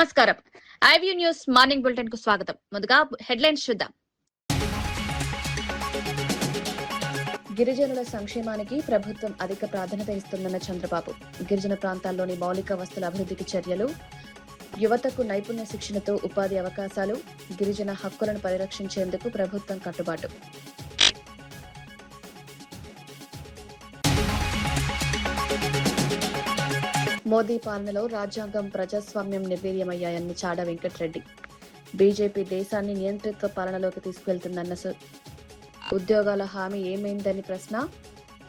నమస్కారం. IView news morning bulletin కు స్వాగతం. ముందుగా హెడ్లైన్స్ చూద్దాం. గిరిజనుల సంక్షేమానికి ప్రభుత్వం అధిక ప్రాధాన్యత ఇస్తుందన్న చంద్రబాబు. గిరిజన ప్రాంతాల్లోని మౌలిక వస్తుల అభివృద్ధికి చర్యలు, యువతకు నైపుణ్య శిక్షణతో ఉపాధి అవకాశాలు, గిరిజన హక్కులను పరిరక్షించేందుకు ప్రభుత్వం కట్టుబాటు. మోదీ పాలనలో రాజ్యాంగం, ప్రజాస్వామ్యం నిర్వీర్యమయ్యాయన్న చాడ వెంకటరెడ్డి. బీజేపీ దేశాన్ని నియంతృత్వ పాలనలోకి తీసుకెళ్తుందన్న ఉద్యోగాల హామీ ఏమైందని ప్రశ్న.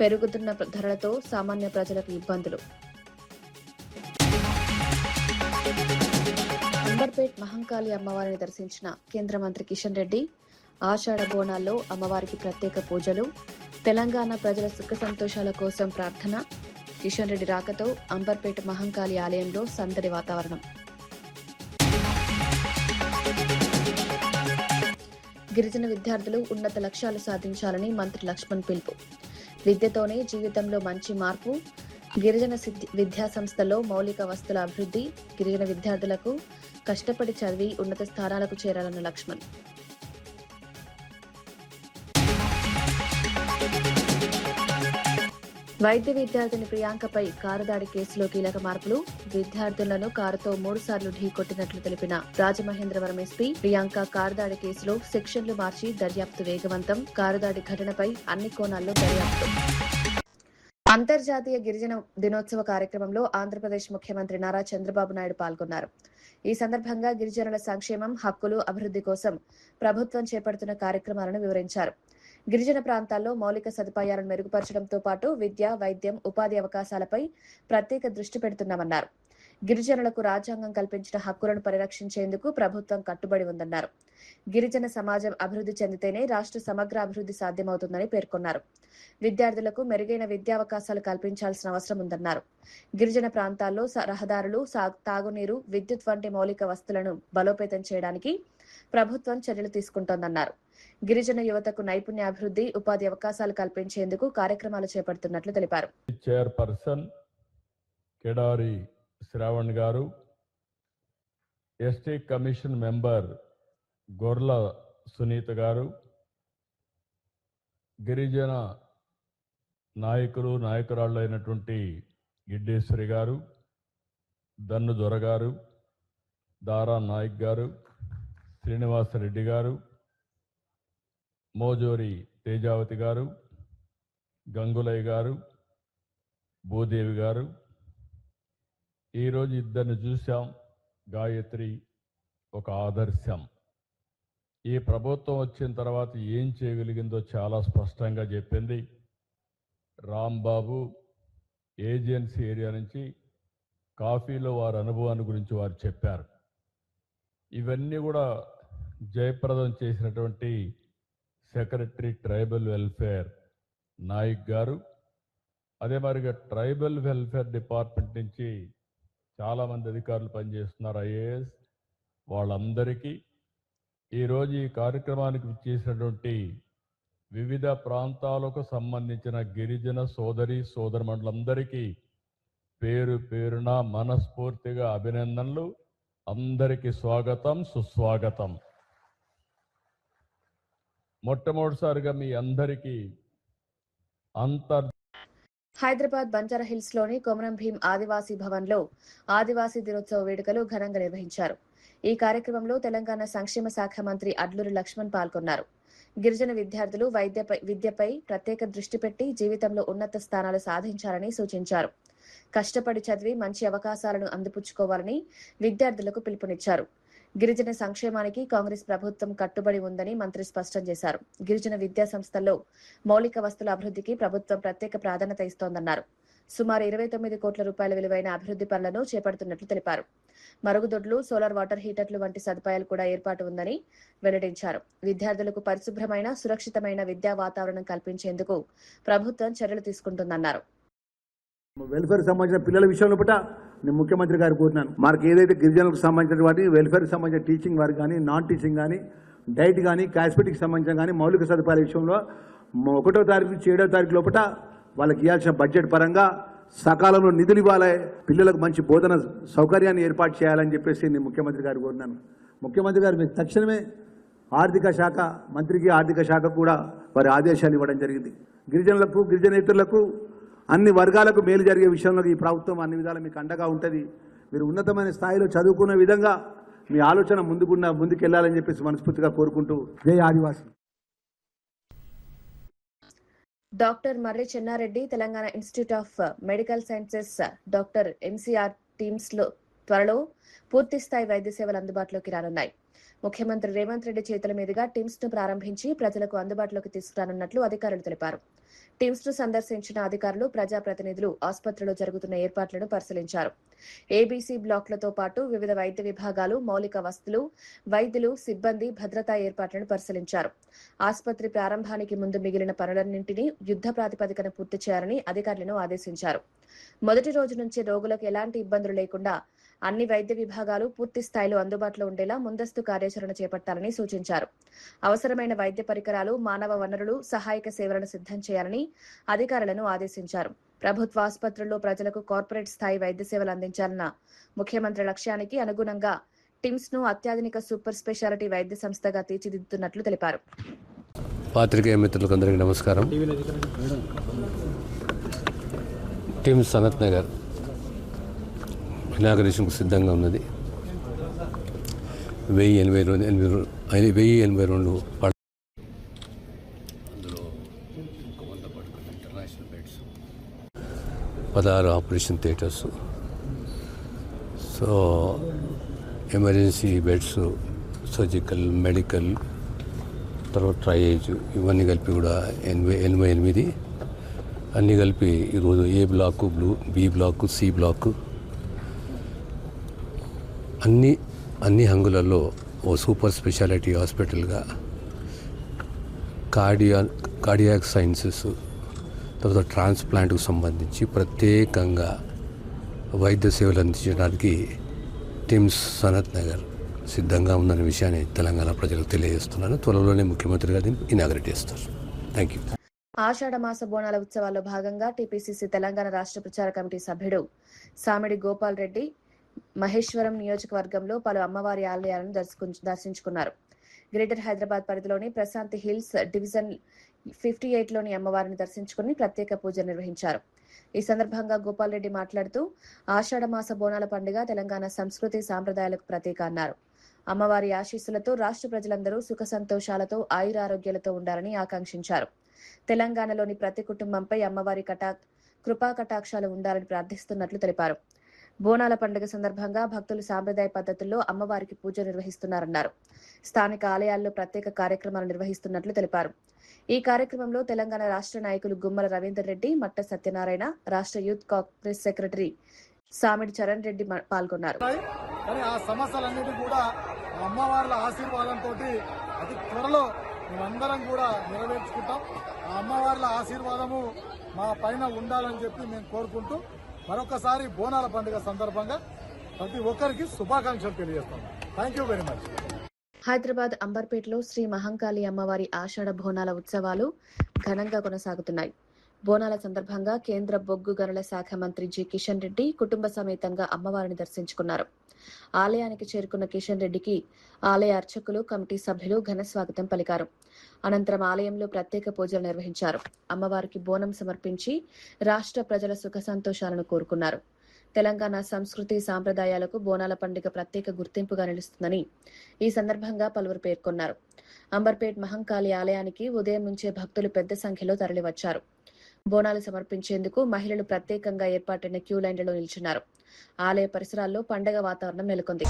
పెరుగుతున్న ధరలతో సామాన్య ప్రజలకు ఇబ్బందులు. అంబర్పేట్ మహంకాళి అమ్మవారిని దర్శించిన కేంద్ర మంత్రి కిషన్ రెడ్డి. ఆషాఢ బోనాల్లో అమ్మవారికి ప్రత్యేక పూజలు. తెలంగాణ ప్రజల సుఖ సంతోషాల కోసం ప్రార్థన. కిషన్ రెడ్డి రాకతో అంబర్పేట మహంకాళి ఆలయంలో సందడి వాతావరణం. గిరిజన విద్యార్థులు ఉన్నత లక్ష్యాలు సాధించాలని మంత్రి లక్ష్మణ్ పిలుపు. విద్యతోనే జీవితంలో మంచి మార్పు. గిరిజన విద్యా సంస్థల్లో మౌలిక వస్తుల అభివృద్ధి. గిరిజన విద్యార్థులకు కష్టపడి చదివి ఉన్నత స్థానాలకు చేరాలన్న లక్ష్మణ్. వైద్య విద్యార్థిని ప్రియాంకపై కారు దాడి కేసులో కీలక మార్పులు. విద్యార్థులను కారుతో 3 సార్లు ఢీకొట్టినట్లు తెలిపిన రాజమహేంద్రవరం ఎస్పీ. ప్రియాంక కారు దాడి కేసులో సెక్షన్లు మార్చి దర్యాప్తు వేగవంతం. కారు దాడి ఘటనపై అన్ని కోణాల్లో దర్యాప్తు. అంతర్జాతీయ గిరిజన దినోత్సవ కార్యక్రమంలో ఆంధ్రప్రదేశ్ ముఖ్యమంత్రి నారా చంద్రబాబు నాయుడు పాల్గొన్నారు. ఈ సందర్భంగా గిరిజనుల సంక్షేమం, హక్కులు, అభివృద్ధి కోసం ప్రభుత్వం చేపడుతున్న కార్యక్రమాలను వివరించారు. గిరిజన ప్రాంతాల్లో మౌలిక సదుపాయాలను మెరుగుపరచడంతో పాటు విద్య, వైద్యం, ఉపాధి అవకాశాలపై ప్రత్యేక దృష్టి పెడుతున్నామన్నారు. గిరిజనులకు రాజ్యాంగం కల్పించిన హక్కులను పరిరక్షించేందుకు ప్రభుత్వం కట్టుబడి ఉందన్నారు. గిరిజన సమాజం అభివృద్ధి చెందితేనే రాష్ట్ర సమగ్ర అభివృద్ధి సాధ్యమవుతుందని పేర్కొన్నారు. విద్యార్థులకు మెరుగైన విద్యావకాశాలు కల్పించాల్సిన అవసరం ఉందన్నారు. గిరిజన ప్రాంతాల్లో రహదారులు, తాగునీరు, విద్యుత్ వంటి మౌలిక వస్తువులను బలోపేతం చేయడానికి ప్రభుత్వం చర్యలు తీసుకుంటోందన్నారు. గిరిజన యువతకు నైపుణ్యాభివృద్ధి, ఉపాధి అవకాశాలు కల్పించేందుకు కార్యక్రమాలు చేపడుతున్నట్లు తెలిపారు. చైర్పర్సన్ కేడారి శ్రావణ్ గారు, ఎస్టీ కమిషన్ మెంబర్ గొర్ల సునీత గారు, గిరిజన నాయకురాళ్ళు అయినటువంటి గిడ్డేశ్వరి గారు, దన్ను దొర గారు, దారా నాయక్ గారు, శ్రీనివాసరెడ్డి గారు, మోజోరి తేజావతి గారు, గంగులయ్య గారు, భూదేవి గారు. ఈరోజు ఇద్దరిని చూశాం. గాయత్రి ఒక ఆదర్శం. ఈ ప్రభుత్వం వచ్చిన తర్వాత ఏం చేయగలిగిందో చాలా స్పష్టంగా చెప్పింది. రాంబాబు ఏజెన్సీ ఏరియా నుంచి కాఫీలో వారి అనుభవాన్ని గురించి వారు చెప్పారు. ఇవన్నీ కూడా జయప్రదం చేసినటువంటి సెక్రటరీ ట్రైబల్ వెల్ఫేర్ నాయక్ గారు, అదే మరిగా ట్రైబల్ వెల్ఫేర్ డిపార్ట్మెంట్ నుంచి చాలామంది అధికారులు పనిచేస్తున్నారు, ఐఏఎస్. వాళ్ళందరికీ ఈరోజు ఈ కార్యక్రమానికి చేసినటువంటి వివిధ ప్రాంతాలకు సంబంధించిన గిరిజన సోదరమండలందరికీ పేరు పేరున మనస్ఫూర్తిగా అభినందనలు. అందరికీ స్వాగతం, సుస్వాగతం. మొట్టమొదటిసారిగా మీ అందరికీ హైదరాబాద్ బంజారా హిల్స్ లోని కొమరం భీం ఆదివాసీ భవన్ లో ఆదివాసీ దినోత్సవ వేడుకలు ఘనంగా నిర్వహించారు. ఈ కార్యక్రమంలో తెలంగాణ సంక్షేమ శాఖ మంత్రి అడ్లూరి లక్ష్మణ్ పాల్గొన్నారు. గిరిజన విద్యార్థులు విద్యపై ప్రత్యేక దృష్టి పెట్టి జీవితంలో ఉన్నత స్థానాలు సాధించాలని సూచించారు. కష్టపడి చదివి మంచి అవకాశాలను అందిపుచ్చుకోవాలని విద్యార్థులకు పిలుపునిచ్చారు. గిరిజన సంక్షేమానికి కాంగ్రెస్ ప్రభుత్వం కట్టుబడి ఉందని మంత్రి స్పష్టం చేశారు. గిరిజన విద్యా సంస్థల్లో మౌలిక వస్తుల అభివృద్ధికి ప్రభుత్వం ప్రత్యేక ప్రాధాన్యత ఇస్తోందన్నారు. సుమారు 29 కోట్ల రూపాయల విలువైన అభివృద్ధి పనులను చేపడుతున్నట్లు తెలిపారు. మరుగుదొడ్లు, సోలార్ వాటర్ హీటర్లు వంటి సదుపాయాలు కూడా ఏర్పాటు ఉందని వెల్లడించారు. విద్యార్థులకు పరిశుభ్రమైన, సురక్షితమైన విద్యా వాతావరణం కల్పించేందుకు ప్రభుత్వం చర్యలు తీసుకుంటుందన్నారు. వెల్ఫేర్ సంబంధించిన పిల్లల విషయంలో పట్ల నేను ముఖ్యమంత్రి గారికి కోరినాను. మనకు ఏదైతే గిరిజనులకు సంబంధించిన వాటి వెల్ఫేర్కి సంబంధించిన టీచింగ్ వారికి కానీ, నాన్ టీచింగ్ కానీ, డైట్ కానీ, కాస్మెటిక్స్ సంబంధించిన కానీ మౌలిక సదుపాయాల విషయంలో 1వ తారీఖు నుంచి 7వ తారీఖు లోపల వాళ్ళకి ఇవ్వాల్సిన బడ్జెట్ పరంగా సకాలంలో నిధులు ఇవ్వాలి, పిల్లలకు మంచి బోధన సౌకర్యాన్ని ఏర్పాటు చేయాలని చెప్పేసి నేను ముఖ్యమంత్రి గారు కోరినాను. ముఖ్యమంత్రి గారు మీకు తక్షణమే ఆర్థిక శాఖ మంత్రికి ఆర్థిక శాఖ కూడా వారి ఆదేశాలు ఇవ్వడం జరిగింది. గిరిజనులకు గిరిజనేతరులకు అన్ని వర్గాలకు మేలు జరిగే విషయంలో ఈ ప్రభుత్వం అన్ని విధాలు మీకు అండగా ఉంటుంది. మీరు ఉన్నతమైన స్థాయిలో చదువుకునే విధంగా మీ ఆలోచన ముందుకెళ్లాలని చెప్పేసి మనస్ఫూర్తిగా కోరుకుంటూ జై Adivasi. Doctor Marri Chenna Reddy Telangana institute of medical sciences doctor MCR TIMS లో త్వరలో పూర్తి స్థాయి వైద్య సేవలు అందుబాటులోకి రానున్నాయి. ముఖ్యమంత్రి రేవంత్ రెడ్డి చేతుల మీదుగా టీమ్స్ ను ప్రారంభించి ప్రజలకు అందుబాటులోకి తీసుకురానున్నట్లు అధికారులు తెలిపారు. టీమ్స్ ను సందర్శించిన అధికారులు ప్రజాప్రతినిధులు ఆసుపత్రిలో జరుగుతున్న ఏర్పాట్లను పరిశీలించారు. ఏబీసీ బ్లాక్లతో పాటు వివిధ వైద్య విభాగాలు, మౌలిక వసతులు, వైద్యులు, సిబ్బంది, భద్రతా ఏర్పాట్లను పరిశీలించారు. ఆసుపత్రి ప్రారంభానికి ముందు మిగిలిన పనులన్నింటినీ యుద్ధ ప్రాతిపదికన పూర్తి చేయాలని అధికారులను ఆదేశించారు. మొదటి రోజు నుంచి రోగులకు ఎలాంటి ఇబ్బందులు లేకుండా అన్ని వైద్య విభాగాలు పూర్తి స్థాయిలో అందుబాటులో ఉండేలా ముందస్తు కార్యాచరణ చేపట్టాలని సూచించారు. అవసరమైన వైద్య పరికరాలు, మానవ వనరులు, సహాయక సేవలను సిద్ధం చేయాలని అధికారులను ఆదేశించారు. ప్రభుత్వ ఆసుపత్రుల్లో ప్రజలకు కార్పొరేట్ స్థాయి వైద్య సేవలు అందించాలన్న ముఖ్యమంత్రి లక్ష్యానికి అనుగుణంగా టిమ్స్ ను అత్యాధునిక సూపర్ స్పెషాలిటీ వైద్య సంస్థగా తీర్చిదిద్దుతున్నట్లు తెలిపారు. పాత్రికేయ మిత్రులకు అందరికీ నమస్కారం. టిమ్స్ సనత్ నగర్ ఇనాగరేషన్కు సిద్ధంగా ఉన్నది. 1082 అందులో 100 పడుకుని international beds, 16 operation theatres, so emergency beds, surgical, medical, తర్వాత ట్రయేజ్, ఇవన్నీ కలిపి కూడా 88 అన్నీ కలిపి ఈరోజు A block, B block, C block అన్ని హంగులలో ఓ సూపర్ స్పెషాలిటీ హాస్పిటల్గా కార్డియాక్ సైన్సెస్, తర్వాత ట్రాన్స్ప్లాంట్కు సంబంధించి ప్రత్యేకంగా వైద్య సేవలు అందించడానికి టిమ్స్ సనత్ నగర్ సిద్ధంగా ఉందనే విషయాన్ని తెలంగాణ ప్రజలకు తెలియజేస్తున్నాను. త్వరలోనే ముఖ్యమంత్రి గారు దీన్ని ఇనాగరేట్ చేస్తారు. Thank you. ఆషాఢ మాస బోనాల ఉత్సవాల్లో భాగంగా టీపీసీసీ తెలంగాణ రాష్ట్ర ప్రచార కమిటీ సభ్యుడు సామిడి గోపాల్ రెడ్డి మహేశ్వరం నియోజకవర్గంలో పలు అమ్మవారి ఆలయాలను దర్శించుకున్నారు. గ్రేటర్ హైదరాబాద్ పరిధిలోని ప్రశాంతి హిల్స్ డివిజన్ 58లోని అమ్మవారిని దర్శించుకుని ప్రత్యేక పూజలు నిర్వహించారు. ఈ సందర్భంగా గోపాల్ రెడ్డి మాట్లాడుతూ ఆషాఢ మాస బోనాల పండుగ తెలంగాణ సంస్కృతి సాంప్రదాయాలకు ప్రతీక అన్నారు. అమ్మవారి ఆశీస్సులతో రాష్ట్ర ప్రజలందరూ సుఖ సంతోషాలతో ఆయురారోగ్యాలతో ఉండాలని ఆకాంక్షించారు. తెలంగాణలోని ప్రతి కుటుంబంపై అమ్మవారి కృపా కటాక్షాలు ఉండాలని ప్రార్థిస్తున్నట్లు తెలిపారు. బోనాల పండుగ సందర్భంగా భక్తులు సాంప్రదాయ పద్ధతుల్లో అమ్మవారికి పూజ నిర్వహిస్తున్నారన్నారు. స్థానిక ఆలయాల్లో ప్రత్యేక కార్యక్రమాలు నిర్వహిస్తున్నట్లు తెలిపారు. ఈ కార్యక్రమంలో తెలంగాణ రాష్ట్ర నాయకులు గుమ్మల రవీందర్ రెడ్డి, మట్ట సత్యనారాయణ, రాష్ట్ర యూత్ కాంగ్రెస్ సెక్రటరీ సామిడి చరణ్ రెడ్డి పాల్గొన్నారు. ఆ సమస్యలన్నిటి కూడా అమ్మవార్ల ఆశీర్వాదంతో అతి త్వరలో మేమందరం కూడా నెరవేర్చుకుంటాం. ఆ అమ్మవార్ల ఆశీర్వాదము మా పైన ఉండాలని చెప్పి మేము కోరుకుంటూ మరొకసారి బోనాల పండుగ సందర్భంగా ప్రతి ఒక్కరికి శుభాకాంక్షలు తెలియజేస్తాం. Thank you very much. Hyderabad అంబర్పేటలో శ్రీ మహంకాళి అమ్మవారి ఆషాఢ బోనాల ఉత్సవాలు ఘనంగా కొనసాగుతున్నాయి. బోనాల సందర్భంగా కేంద్ర బొగ్గు గనుల శాఖ మంత్రి జి కిషన్ రెడ్డి కుటుంబ సమేతంగా అమ్మవారిని దర్శించుకున్నారు. ఆలయానికి చేరుకున్న కిషన్ రెడ్డికి ఆలయ అర్చకులు, కమిటీ సభ్యులు ఘన స్వాగతం పలికారు. అనంతరం ఆలయంలో ప్రత్యేక పూజలు నిర్వహించారు. అమ్మవారికి బోనం సమర్పించి రాష్ట్ర ప్రజల సుఖ సంతోషాలను కోరుకున్నారు. తెలంగాణ సంస్కృతి సాంప్రదాయాలకు బోనాల పండుగ ప్రత్యేక గుర్తింపుగా నిలుస్తుందని ఈ సందర్భంగా పలువురు పేర్కొన్నారు. అంబర్పేట్ మహంకాళి ఆలయానికి ఉదయం నుంచే భక్తులు పెద్ద సంఖ్యలో తరలివచ్చారు. బోనాలు సమర్పించేందుకు మహిళలు ప్రత్యేకంగా ఏర్పాటైన క్యూ లైన్లలో నిల్చున్నారు. ఆలయ పరిసరాల్లో పండగ వాతావరణం నెలకొంది.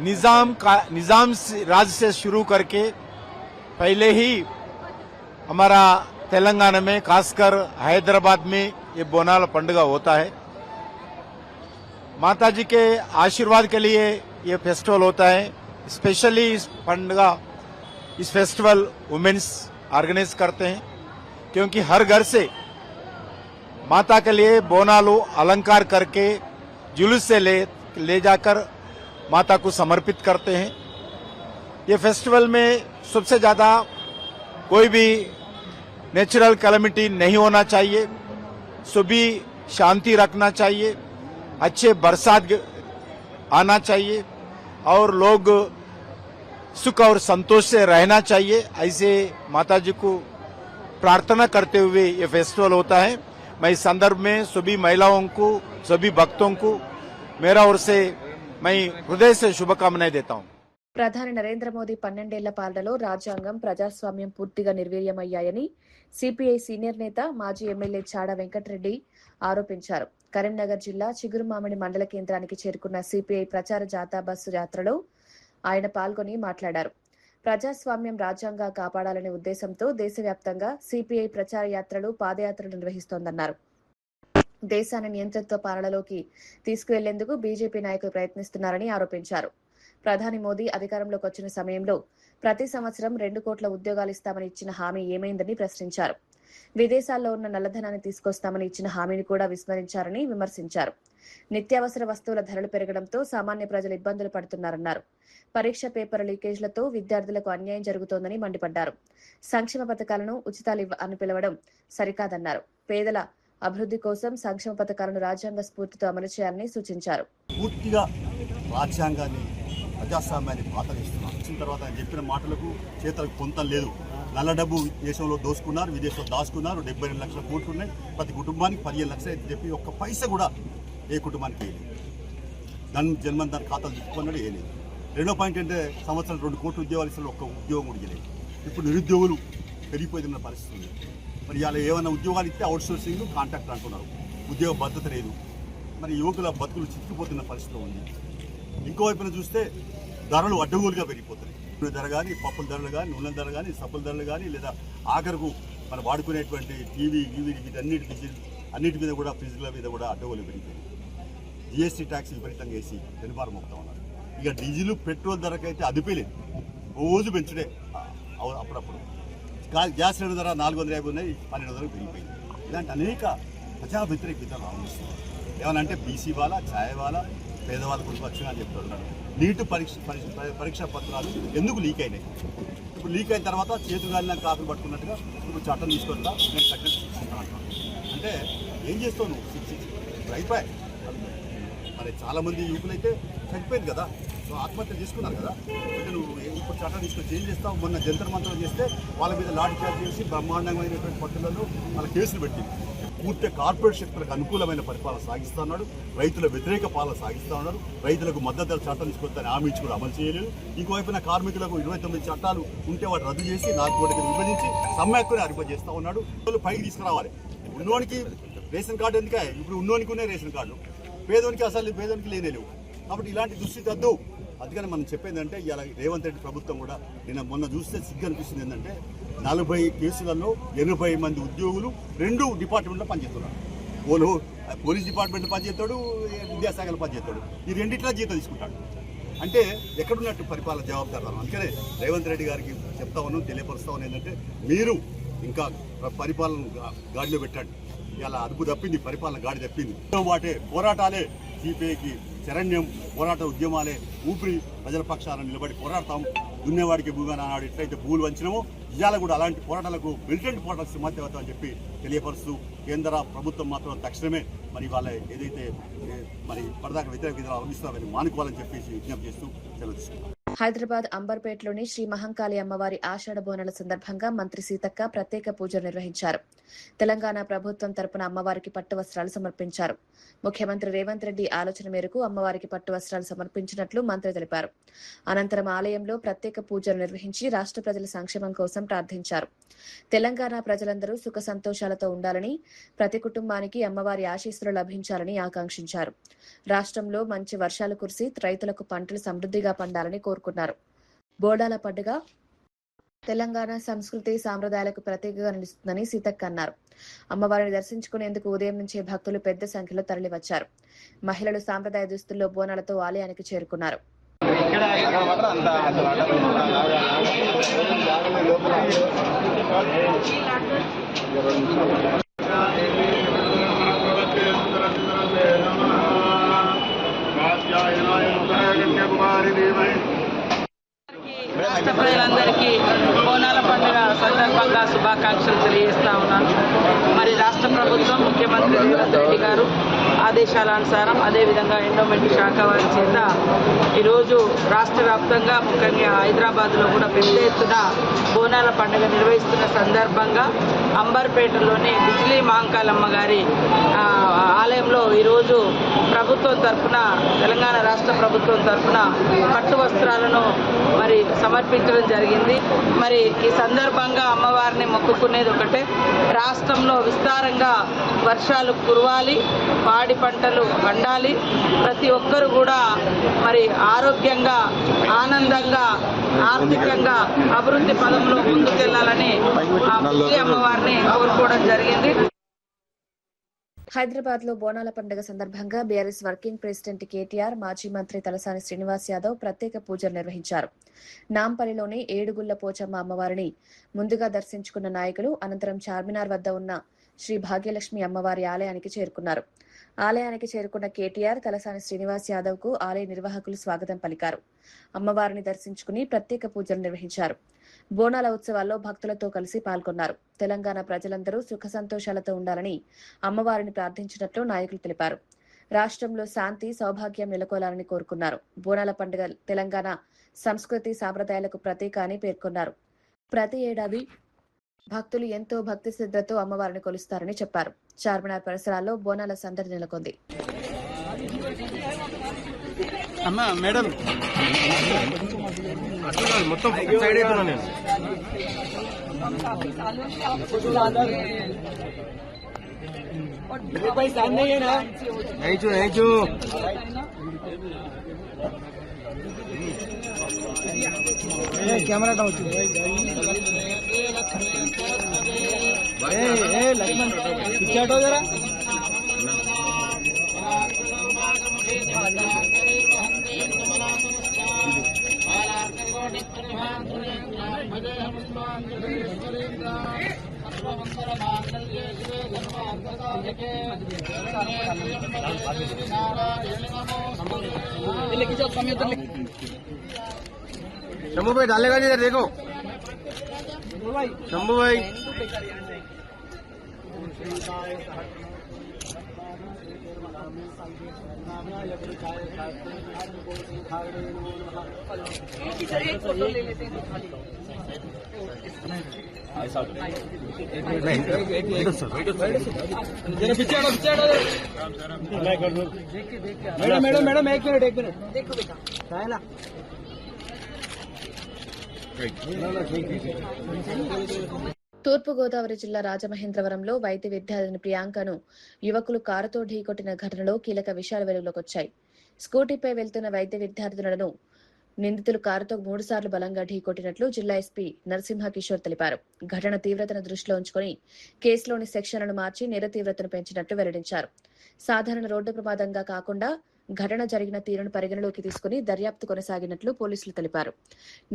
निजाम राज से शुरू करके पहले ही हमारा तेलंगाना में खासकर हैदराबाद में ये बोनाल पंडगा होता है। माता जी के आशीर्वाद के लिए ये फेस्टिवल होता है। स्पेशली इस पंडगा इस फेस्टिवल वुमेन्स ऑर्गेनाइज करते हैं, क्योंकि हर घर से माता के लिए बोनालू अलंकार करके जुलूस से ले जाकर माता को समर्पित करते हैं। ये फेस्टिवल में सबसे ज्यादा कोई भी नेचुरल कैलेमिटी नहीं होना चाहिए, सभी शांति रखना चाहिए, अच्छे बरसात आना चाहिए और लोग सुख और संतोष से रहना चाहिए। ऐसे माता जी को प्रार्थना करते हुए ये फेस्टिवल होता है। मैं इस संदर्भ में सभी महिलाओं को, सभी भक्तों को मेरा ओर से मैं हृदय से शुभकामनाएं देता हूं। ప్రధాని నరేంద్ర మోదీ 12 పాలనలో రాజ్యాంగం ప్రజాస్వామ్యం పూర్తిగా నిర్వీర్యమయ్యాయని సిపిఐ సీనియర్ నేత మాజీ ఎమ్మెల్యే చాడ వెంకటరెడ్డి ఆరోపించారు. కరీంనగర్ జిల్లా చిగురుమామిడి మండల కేంద్రానికి చేరుకున్న సిపిఐ ప్రచార జాథా బస్సు యాత్రలో ఆయన పాల్గొని మాట్లాడారు. ప్రజాస్వామ్యం రాజ్యాంగ కాపాడాలనే ఉద్దేశంతో దేశవ్యాప్తంగా సిపిఐ ప్రచార యాత్రలు, పాదయాత్రలు నిర్వహిస్తోందన్నారు. దేశాన్ని నియంతృత్వ పాలనలోకి తీసుకువెళ్లేందుకు బీజేపీ నాయకులు ప్రయత్నిస్తున్నారని ఆరోపించారు. ప్రధాని మోదీ అధికారంలోకి వచ్చిన సమయంలో ప్రతి సంవత్సరం 2 కోట్ల ఉద్యోగాలు ఇస్తామని ఇచ్చిన హామీ ఏమైందని ప్రశ్నించారు. విదేశాల్లో ఉన్న నల్లధనాన్ని తీసుకొస్తామని ఇచ్చిన హామీని కూడా విస్మరించారని విమర్శించారు. నిత్యావసర వస్తువుల ధరలు పెరగడంతో సామాన్య ప్రజలు ఇబ్బందులు పడుతున్నారన్నారు. పరీక్ష పేపర్ లీకేజ్లతో విద్యార్థులకు అన్యాయం జరుగుతోందని మండిపడ్డారు. సంక్షేమ పథకాలను ఉచితాలు అని పిలవడం సరికాదన్నారు. పేదల అభివృద్ధి కోసం సంక్షేమ పథకాలను రాజ్యాంగ స్ఫూర్తితో అమలు చేయాలని సూచించారు. పూర్తిగా రాజ్యాంగాన్ని, ప్రజాస్వామ్యాన్ని పాతనిస్తున్నాం. వచ్చిన తర్వాత ఆయన చెప్పిన మాటలకు చేతలకు పొంతం లేదు. నల్ల డబ్బు దేశంలో దోసుకున్నారు, విదేశంలో దాచుకున్నారు. 72 లక్షల కోట్లు ఉన్నాయి. ప్రతి కుటుంబానికి 15 లక్షలు అయితే చెప్పి ఒక్క పైస కూడా ఏ కుటుంబానికి వేయలేదు. జన్మన్ దాని ఖాతాలు తిప్పుకున్నాడు, వేయలేదు. రెండో పాయింట్ అంటే సంవత్సరం 2 కోట్ల ఉద్యోగాలు ఇస్తారు, ఒక్క ఉద్యోగం కూడా ఇవ్వలేదు. ఇప్పుడు నిరుద్యోగులు పెరిగిపోతున్న పరిస్థితి ఉంది. మరి ఇలా ఏమైనా ఉద్యోగాలు ఇస్తే అవుట్ సోర్సింగ్, కాంట్రాక్ట్ అంటున్నారు. ఉద్యోగ భద్రత లేదు. మరి యువకుల బతుకులు చిక్కిపోతున్న పరిస్థితి ఉంది. ఇంకోవైపున చూస్తే ధరలు అడ్డగోలుగా పెరిగిపోతున్నాయి. నూనె ధర కానీ, పప్పుల ధరలు కానీ, నూనెల ధర కానీ, సబ్బుల ధరలు కానీ, లేదా ఆఖరకు మనం వాడుకునేటువంటి టీవీ అన్నిటి మీద కూడా, ఫ్రిడ్జ్ల మీద కూడా అడ్డగోలు పెరిగిపోయింది. జిఎస్టీ ట్యాక్స్ విపరీతంగా వేసి వెనుబారం మోపుతా ఉన్నారు. ఇక డీజిల్, పెట్రోల్ ధరకైతే అదిపోలేదు, రోజు పెంచుడే. అప్పుడప్పుడు గ్యాస్ సిలిండర్ ధర 450 ఉన్నాయి, 1200 పెరిగిపోయింది. ఇలాంటి అనేక ప్రజా వ్యతిరేక విధాలు ఆలోచిస్తున్నారు. ఏమనంటే బీసీ వాళ్ళ, ఛాయ్ వాళ్ళ, పేదవాళ్ళ కుటుంబక్షంగా అని చెప్తున్నారు. నీటు పరీక్షా పత్రాలు ఎందుకు లీక్ అయినాయి? ఇప్పుడు లీక్ అయిన తర్వాత చేతుగాలిన కాకులు పట్టుకున్నట్టుగా ఇప్పుడు చట్టం తీసుకొస్తా, నేను తగ్గట్టు శిక్షిస్తాను. అంటే ఏం చేస్తావు నువ్వు? ఇప్పుడు అయిపోయాయి. మరి చాలామంది యువకులైతే చనిపోయింది కదా, ఆత్మహత్య చేసుకున్నారు కదా. అంటే నువ్వు ఇప్పుడు చట్టం తీసుకొచ్చి ఏం చేస్తావు? మొన్న జంతర్ మంత్రం చేస్తే వాళ్ళ మీద లాఠీ చార్జ్ చేసి బ్రహ్మాండమైనటువంటి పట్టులలో వాళ్ళ కేసులు పెట్టింది. పూర్తిగా కార్పొరేట్ శక్తులకు అనుకూలమైన పరిపాలన సాగిస్తూ ఉన్నాడు. రైతుల వ్యతిరేక పాలన సాగిస్తూ ఉన్నాడు. రైతులకు మద్దతు ధర చట్టం తీసుకొస్తారని హామీ ఇచ్చి కూడా అమలు చేయలేదు. ఇంకోవైపున కార్మికులకు 29 చట్టాలు ఉంటే వాటి రద్దు చేసి 4 కోట్లకి విభజించి సమ్మెక్కుని అరిపజేస్తూ ఉన్నాడు. పైకి తీసుకురావాలి. ఉన్నోనికి రేషన్ కార్డు ఎందుకే? ఇప్పుడు ఉన్నోనికి ఉన్నాయి రేషన్ కార్డు, పేదోనికి అసలు పేదోనికి లేనేలేవు. కాబట్టి ఇలాంటి దుస్థితి వద్దు. అందుకని మనం చెప్పేది అంటే ఇలా రేవంత్ రెడ్డి ప్రభుత్వం కూడా మొన్న చూస్తే సిగ్గు అనిపిస్తుంది. ఏంటంటే 40 కేసులలో 80 మంది ఉద్యోగులు 2 డిపార్ట్మెంట్లో పనిచేస్తున్నారు. పోలీస్ డిపార్ట్మెంట్ పనిచేస్తాడు, విద్యాశాఖలో పనిచేస్తాడు. ఈ రెండిట్లా జీతం తీసుకుంటాడు. అంటే ఎక్కడున్నట్టు పరిపాలన జవాబుదారు. అందుకనే రేవంత్ రెడ్డి గారికి చెప్తా ఉన్నాం, తెలియపరుస్తా ఉన్నాం. ఏంటంటే మీరు ఇంకా పరిపాలన గాడిలో పెట్టండి. ఇలా అదుపు తప్పింది, పరిపాలన గాడి తప్పింది. వాటే పోరాటాలే సిపిఐకి శరణ్యం, పోరాట ఉద్యమాలే ఊపిరి. ప్రజల పక్షాలను నిలబడి పోరాడతాం. దున్నేవాడికి భూగా నాడు ఎట్లయితే భూలు వంచినమో ఇవాళ కూడా అలాంటి పోరాటాలకు మిలిటెంట్ పోరాటాలకు సిద్ధమవుతాం అని చెప్పి తెలియపరుస్తూ, కేంద్ర ప్రభుత్వం మాత్రం తక్షణమే మరి వాళ్ళ ఏదైతే మరి పరదాక వ్యతిరేక విధానాలు అవలంబిస్తామని మానుకోవాలని చెప్పేసి విజ్ఞప్తి చేస్తూ సెలవు తీసుకుంటాం. హైదరాబాద్ అంబర్పేటలోని శ్రీ మహంకాళి అమ్మవారి ఆషాఢ బోనాల సందర్భంగా మంత్రి సీతక్క ప్రత్యేక పూజలు నిర్వహించారు. తెలంగాణ ప్రభుత్వం తరపున అమ్మవారికి పట్టు వస్త్రాలు సమర్పించారు. ముఖ్యమంత్రి రేవంత్ రెడ్డి ఆలోచన మేరకు అమ్మవారికి పట్టు వస్త్రాలు సమర్పించినట్లు మంత్రి తెలిపారు. అనంతరం ఆలయంలో ప్రత్యేక పూజలు నిర్వహించి రాష్ట్ర ప్రజల సంక్షేమం కోసం ప్రార్థించారు. తెలంగాణ ప్రజలందరూ సుఖ సంతోషాలతో ఉండాలని, ప్రతి కుటుంబానికి అమ్మవారి ఆశీస్సులు లభించాలని ఆకాంక్షించారు. రాష్ట్రంలో మంచి వర్షాలు కురిసి రైతులకు పంటలు సమృద్ధిగా పండాలని కోరుకున్నారు. బోనాల పండుగ తెలంగాణ సంస్కృతి సాంప్రదాయాలకు ప్రతీకగా నిలుస్తుందని సీతక్క అన్నారు. అమ్మవారిని దర్శించుకునేందుకు ఉదయం నుంచే భక్తులు పెద్ద సంఖ్యలో తరలివచ్చారు. మహిళలు సాంప్రదాయ దుస్తుల్లో బోనాలతో ఆలయానికి చేరుకున్నారు. రాష్ట్ర ప్రజలందరికీ బోనాల పండుగ సందర్భంగా శుభాకాంక్షలు తెలియజేస్తా ఉన్నాను. మరి రాష్ట్ర ప్రభుత్వం ముఖ్యమంత్రి రేవంత్ రెడ్డి గారు ఆదేశాల అనుసారం అదేవిధంగా ఎండోమెంట్ శాఖ వారి చేత ఈరోజు రాష్ట్ర వ్యాప్తంగా ముఖ్యంగా హైదరాబాద్లో కూడా పెద్ద ఎత్తున బోనాల పండుగ నిర్వహిస్తున్న సందర్భంగా అంబర్పేటలోని బిజ్లీ మహంకాళమ్మ గారి ఆలయంలో ఈరోజు ప్రభుత్వం తరఫున తెలంగాణ రాష్ట్ర ప్రభుత్వం తరఫున పట్టు వస్త్రాలను మరి సమర్పించడం జరిగింది. మరి ఈ సందర్భంగా అమ్మవారిని మొక్కుకునేది ఒకటే, రాష్ట్రంలో విస్తారంగా వర్షాలు కురవాలి, పాడి పంటలు పండాలి, ప్రతి ఒక్కరు కూడా మరి ఆరోగ్యంగా ఆనందంగా ఆర్థికంగా అభివృద్ధి పదంలో ముందుకెళ్లాలని అమ్మవారిని కోరుకోవడం జరిగింది. హైదరాబాద్ లో బోనాల పండుగ సందర్భంగా బీఆర్ఎస్ వర్కింగ్ ప్రెసిడెంట్ కేటీఆర్, మాజీ మంత్రి తలసాని శ్రీనివాస్ యాదవ్ ప్రత్యేక పూజలు నిర్వహించారు. నాంపల్లిలోని ఏడుగుళ్ల పోచమ్మ అమ్మవారిని ముందుగా దర్శించుకున్న నాయకులు అనంతరం చార్మినార్ వద్ద ఉన్న శ్రీ భాగ్యలక్ష్మి అమ్మవారి ఆలయానికి చేరుకున్నారు. ఆలయానికి చేరుకున్న కేటీఆర్, తలసాని శ్రీనివాస్ యాదవ్ కు ఆలయ నిర్వాహకులు స్వాగతం పలికారు. అమ్మవారిని దర్శించుకుని ప్రత్యేక పూజలు నిర్వహించారు. బోనాల ఉత్సవాల్లో భక్తులతో కలిసి పాల్గొన్నారు. తెలంగాణ ప్రజలందరూ సుఖ సంతోషాలతో ఉండాలని అమ్మవారిని ప్రార్థించినట్లు నాయకులు తెలిపారు. రాష్ట్రంలో శాంతి, సౌభాగ్యం నెలకొలాలని కోరుకున్నారు. బోనాల పండుగ తెలంగాణ సంస్కృతి సాంప్రదాయాలకు ప్రతీక అని పేర్కొన్నారు. ప్రతి ఏడాది భక్తులు ఎంతో భక్తి శ్రద్ధతో అమ్మవారిని కొలుస్తారని చెప్పారు. చార్మినార్ పరిసరాల్లో బోనాల సందడి నెలకొంది. कैमरा लक्ष्मण पीछे हटो जरा। शंभू भाई डालेगा इधर देखो, शंभू भाई मैडम मैडम मैडम एक मिनट देखो बेटा ना తూర్పుగోదావరి జిల్లా రాజమహేంద్రవరంలో వైద్య విద్యార్థిని ప్రియాంకను యువకులు కారుతో ఢీకొట్టిన ఘటనలో కీలక విషయాలు వెలుగులోకొచ్చాయి. స్కూటీపై వెళ్తున్న వైద్య విద్యార్థినులను నిందితులు కారుతో 3 సార్లు బలంగా ఢీకొట్టినట్లు జిల్లా ఎస్పీ నరసింహ కిషోర్ తెలిపారు. ఘటన తీవ్రతను దృష్టిలో ఉంచుకుని కేసులోని సెక్షన్లను మార్చి నేర తీవ్రతను పెంచినట్లు వెల్లడించారు. సాధారణ రోడ్డు ప్రమాదంగా కాకుండా ఘటన జరిగిన తీరును పరిగణలోకి తీసుకుని దర్యాప్తు కొనసాగినట్లు పోలీసులు తెలిపారు.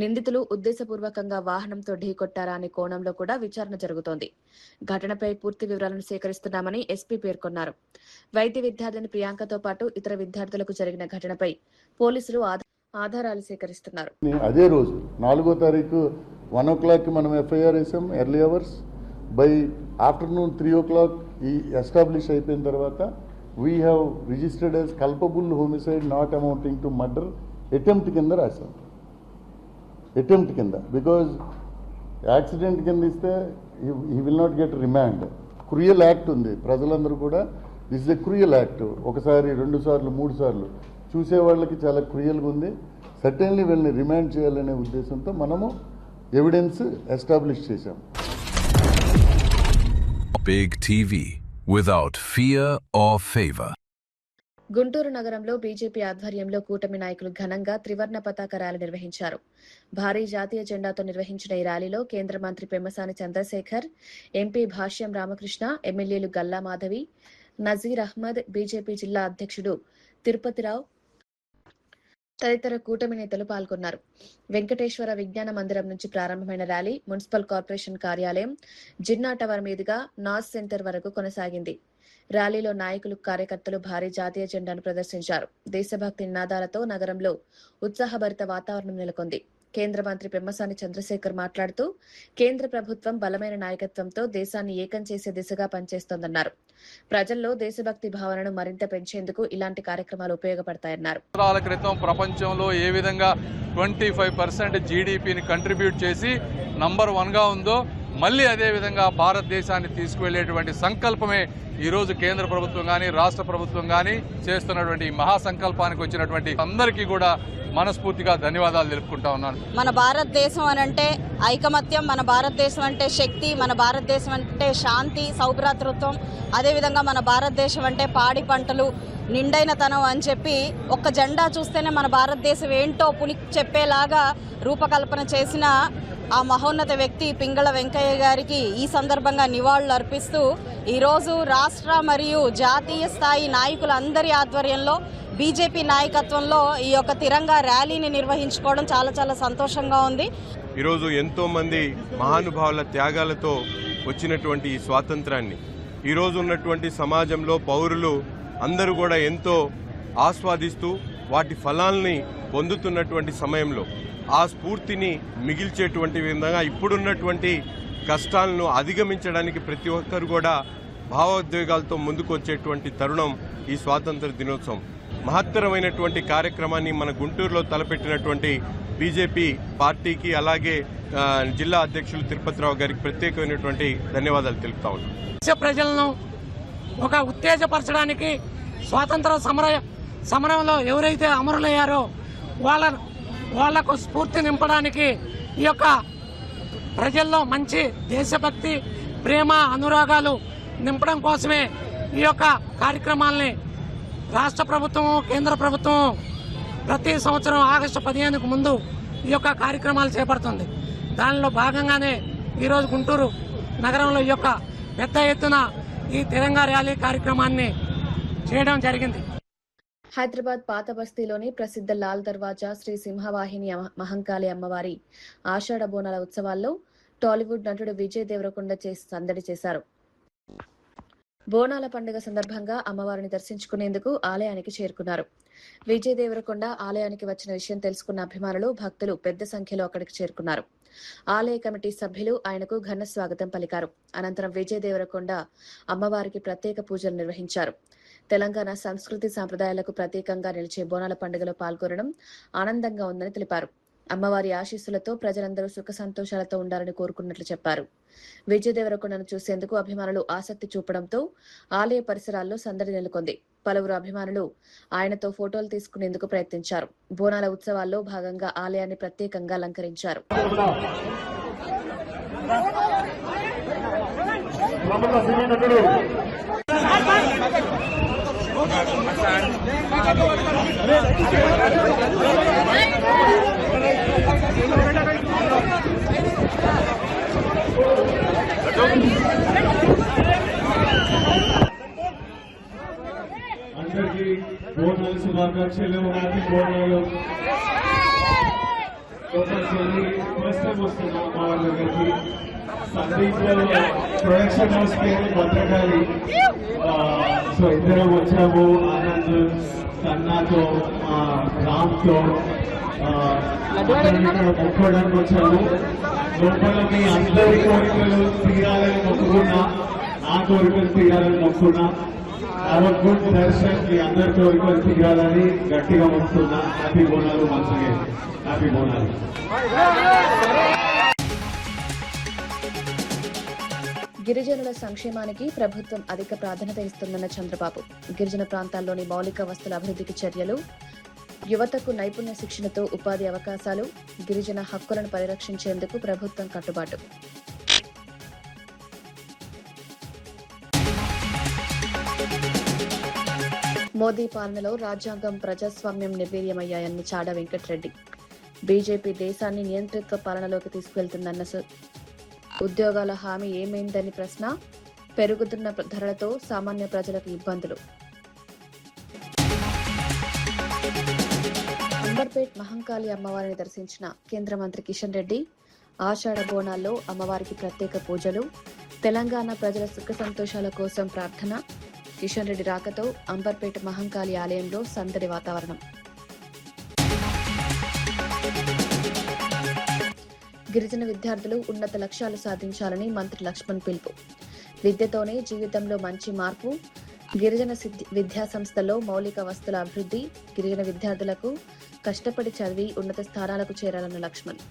నిందితులు ఉద్దేశపూర్వకంగా వాహనంతో ఢీకొట్టారా అనే కోణంలో కూడా విచారణ జరుగుతోంది. ఘటనపై పూర్తి వివరాలను సేకరిస్తున్నామని ఎస్పీ పేర్కొన్నారు. వైద్య విద్యార్థిని ప్రియాంకతో పాటు ఇతర విద్యార్థులకు జరిగిన ఘటనపై పోలీసులు ఆధారాలు సేకరిస్తున్నారు. అదే రోజు 4వ తారీఖు 1 o'clock మనం ఎఫ్ఐఆర్ వేసాం. Early hours by afternoon 3 o'clock ఈ ఎస్టాబ్లిష్ అయిపోయిన తర్వాత we have registered as culpable homicide not amounting to murder attempt కింద రాశాం. అటెంప్ట్ కింద, బికాజ్ యాక్సిడెంట్ కింద ఇస్తే he will not get remand. Cruel act ఉంది, ప్రజలందరూ కూడా this is a cruel act. ఒకసారి 2 సార్లు 3 సార్లు చూసే వాళ్ళకి చాలా క్రూయల్గా ఉంది. సర్టెన్లీ వీళ్ళని రిమాండ్ చేయాలనే ఉద్దేశంతో మనము ఎవిడెన్స్ ఎస్టాబ్లిష్ చేశాం. Big TV without fear or favor. Guntur నగరంలో బీజేపీ ఆధ్వర్యంలో కూటమి నాయకులు ఘనంగా త్రివర్ణ పతాక ర్యాలీ నిర్వహించారు. భారీ జాతీయ జెండాతో నిర్వహించిన ఈ ర్యాలీలో కేంద్ర మంత్రి పెమ్మసాని చంద్రశేఖర్, ఎంపీ భాష్యం రామకృష్ణ, ఎమ్మెల్యేలు గల్లా మాధవి, నజీర్ అహ్మద్, బీజేపీ జిల్లా అధ్యక్షుడు తిరుపతిరావు తదితర కూటమి నేతలు పాల్గొన్నారు. వెంకటేశ్వర విజ్ఞాన మందిరం నుంచి ప్రారంభమైన ర్యాలీ మున్సిపల్ కార్పొరేషన్ కార్యాలయం, జిన్నా టవర్ మీదుగా నాస్ సెంటర్ వరకు కొనసాగింది. ర్యాలీలో నాయకులు, కార్యకర్తలు భారీ జాతీయ జెండాను ప్రదర్శించారు. దేశభక్తి నినాదాలతో నగరంలో ఉత్సాహభరిత వాతావరణం నెలకొంది. కేంద్ర మంత్రి పెమ్మసాని చంద్రశేఖర్ మాట్లాడుతూ కేంద్ర ప్రభుత్వం బలమైన నాయకత్వంతో దేశాన్ని ఏకం చేసే దిశగా పనిచేస్తోందన్నారు. ప్రజల్లో దేశభక్తి భావనను మరింత పెంచేందుకు ఇలాంటి కార్యక్రమాలు ఉపయోగపడతాయన్నారు. సంవత్సరాల క్రితం ప్రపంచంలో ఏ విధంగా 25% జీడీపీని కంట్రిబ్యూట్ చేసి నంబర్ 1గా ఉందో మళ్ళీ అదే విధంగా భారతదేశాన్ని తీసుకువెళ్లేటువంటి సంకల్పమే ఈరోజు కేంద్ర ప్రభుత్వం కానీ రాష్ట్ర ప్రభుత్వం కానీ చేస్తున్నటువంటి మహాసంకల్పానికి వచ్చినటువంటి అందరికీ కూడా మనస్ఫూర్తిగా ధన్యవాదాలు తెలుపుకుంటా ఉన్నాను. మన భారతదేశం అనంటే ఐకమత్యం, మన భారతదేశం అంటే శక్తి, మన భారతదేశం అంటే శాంతి, సౌభ్రాతృత్వం, అదేవిధంగా మన భారతదేశం అంటే పాడి పంటలు, నిండైనతనం అని చెప్పి ఒక్క జెండా చూస్తేనే మన భారతదేశం ఏంటో పులి చెప్పేలాగా రూపకల్పన చేసిన ఆ మహోన్నత వ్యక్తి పింగళ వెంకయ్య గారికి ఈ సందర్భంగా నివాళులు అర్పిస్తూ ఈరోజు రాష్ట్ర మరియు జాతీయ స్థాయి నాయకులందరి ఆధ్వర్యంలో బీజేపీ నాయకత్వంలో ఈ యొక్క తిరంగా ర్యాలీని నిర్వహించుకోవడం చాలా చాలా సంతోషంగా ఉంది. ఈరోజు ఎంతో మంది మహానుభావుల త్యాగాలతో వచ్చినటువంటి ఈ స్వాతంత్రాన్ని ఈరోజు ఉన్నటువంటి సమాజంలో పౌరులు అందరూ కూడా ఎంతో ఆస్వాదిస్తూ వాటి ఫలాల్ని పొందుతున్నటువంటి సమయంలో ఆ స్ఫూర్తిని మిగిల్చేటువంటి విధంగా ఇప్పుడున్నటువంటి కష్టాలను అధిగమించడానికి ప్రతి ఒక్కరు కూడా భావోద్వేగాలతో ముందుకు వచ్చేటువంటి తరుణం ఈ స్వాతంత్ర దినోత్సవం. మహత్తరమైనటువంటి కార్యక్రమాన్ని మన గుంటూరులో తలపెట్టినటువంటి బీజేపీ పార్టీకి అలాగే జిల్లా అధ్యక్షులు తిరుపతిరావు గారికి ప్రత్యేకమైనటువంటి ధన్యవాదాలు తెలుపుతా ఉన్నాం. దేశ ప్రజలను ఒక ఉత్తేజపరచడానికి స్వాతంత్ర సమరంలో ఎవరైతే అమరులయ్యారో వాళ్లకు స్ఫూర్తి నింపడానికి ఈ యొక్క ప్రజల్లో మంచి దేశభక్తి, ప్రేమ, అనురాగాలు నింపడం కోసమే ఈ యొక్క కార్యక్రమాల్ని రాష్ట్ర ప్రభుత్వం, కేంద్ర ప్రభుత్వం ప్రతి సంవత్సరం ఆగస్టు 15కు ముందు ఈ యొక్క కార్యక్రమాలు చేపడుతుంది. దానిలో భాగంగానే ఈరోజు గుంటూరు నగరంలో ఈ యొక్క పెద్ద ఎత్తున ఈ తిరంగా ర్యాలీ కార్యక్రమాన్ని చేయడం జరిగింది. హైదరాబాద్ పాత బస్తీలోని ప్రసిద్ధ లాల్ దర్వాజా శ్రీ సింహవాహిని మహంకాళి అమ్మవారి ఆషాఢ బోనాల ఉత్సవాల్లో టాలీవుడ్ నటుడు విజయ్ దేవరకొండ సందడి చేశారు. బోనాల పండుగ సందర్భంగా అమ్మవారిని దర్శించుకునేందుకు ఆలయానికి చేరుకున్నారు. విజయ్ దేవరకొండ ఆలయానికి వచ్చిన విషయం తెలుసుకున్న అభిమానులు, భక్తులు పెద్ద సంఖ్యలో అక్కడికి చేరుకున్నారు. ఆలయ కమిటీ సభ్యులు ఆయనకు ఘన స్వాగతం పలికారు. అనంతరం విజయ్ దేవరకొండ అమ్మవారికి ప్రత్యేక పూజలు నిర్వహించారు. తెలంగాణ సంస్కృతి సాంప్రదాయాలకు ప్రతీకంగా నిలిచే బోనాల పండుగలో పాల్గొనడం ఆనందంగా ఉందని తెలిపారు. అమ్మవారి ఆశీస్సులతో ప్రజలందరూ సుఖ సంతోషాలతో ఉండాలని కోరుకున్నట్లు చెప్పారు. విజయ్ దేవరకొండను చూసేందుకు అభిమానులు ఆసక్తి చూపడంతో ఆలయ పరిసరాల్లో సందడి నెలకొంది. పలువురు అభిమానులు ఆయనతో ఫోటోలు తీసుకునేందుకు ప్రయత్నించారు. బోనాల ఉత్సవాల్లో భాగంగా ఆలయాన్ని ప్రత్యేకంగా అలంకరించారు. అందరికీ బోనాలు శుభాకాంక్షలు. బోనాలు ఫస్ట్ టైం వస్తున్నాం మా వాళ్ళ దగ్గరికి. సందీప్ ప్రొడక్షన్ హౌస్ పేరు భద్రకాళి. సో ఇద్దరం వచ్చాము, ఆనంద్, కన్నాతో, రామ్తో మొక్కడానికి వచ్చాము. లోపల మీ అందరి కోరికలు తీరాలని మొక్కుకున్నా, నా కోరికలు తీరాలని మొక్కుకున్నా. హ్యావ్ అ గుడ్ దర్శన్ మీ అందరితో తిరగాలని గట్టిగా మొక్కుతున్నా. హ్యాపీ బోనాలు మంచిగా, హ్యాపీ బోనాలు. గిరిజనుల సంక్షేమానికి ప్రభుత్వం అధిక ప్రాధాన్యత ఇస్తుందన్న చంద్రబాబు. గిరిజన ప్రాంతాల్లోని మౌలిక వస్తుల అభివృద్ధికి చర్యలు, యువతకు నైపుణ్య శిక్షణతో ఉపాధి అవకాశాలు, గిరిజన హక్కులను పరిరక్షించేందుకు ప్రభుత్వం కట్టుబాటు. మోదీ పాలనలో రాజ్యాంగం, ప్రజాస్వామ్యం నిర్వీర్యమయ్యాయన్న చాడ వెంకటరెడ్డి. బీజేపీ దేశాన్ని నియంతృత్వ పాలనలోకి తీసుకెళ్తుందన్న ఉద్యోగాల హామీ ఏమైందని ప్రశ్న. పెరుగుతున్న ధరలతో సామాన్య ప్రజలకు ఇబ్బందులు. అంబర్పేట్ మహంకాళి అమ్మవారిని దర్శించిన కేంద్ర మంత్రి కిషన్ రెడ్డి. ఆషాఢ బోనాల్లో అమ్మవారికి ప్రత్యేక పూజలు. తెలంగాణ ప్రజల సుఖ సంతోషాల కోసం ప్రార్థన. కిషన్ రెడ్డి రాకతో అంబర్పేట మహంకాళి ఆలయంలో సందడి వాతావరణం. గిరిజన విద్యార్థులు ఉన్నత లక్ష్యాలు సాధించాలని మంత్రి లక్ష్మణ్ పిలుపు. విద్యతోనే జీవితంలో మంచి మార్పు. గిరిజన విద్యా సంస్థల్లో మౌలిక వస్తుల అభివృద్ధి. గిరిజన విద్యార్థులకు కష్టపడి చదివి ఉన్నత స్థానాలకు చేరాలన్న లక్ష్మణ్.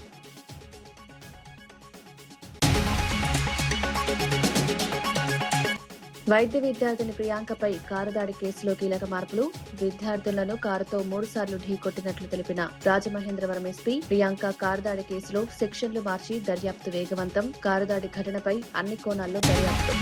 వైద్య విద్యార్థిని ప్రియాంకపై కారు దాడి కేసులో కీలక మార్పులు. విద్యార్థులను కారుతో 3 సార్లు ఢీకొట్టినట్లు తెలిపిన రాజమహేంద్రవరం ఎస్పీ. ప్రియాంక కారు దాడి కేసులో సెక్షన్లు మార్చి దర్యాప్తు వేగవంతం. కారు దాడి ఘటనపై అన్ని కోణాల్లో దర్యాప్తు.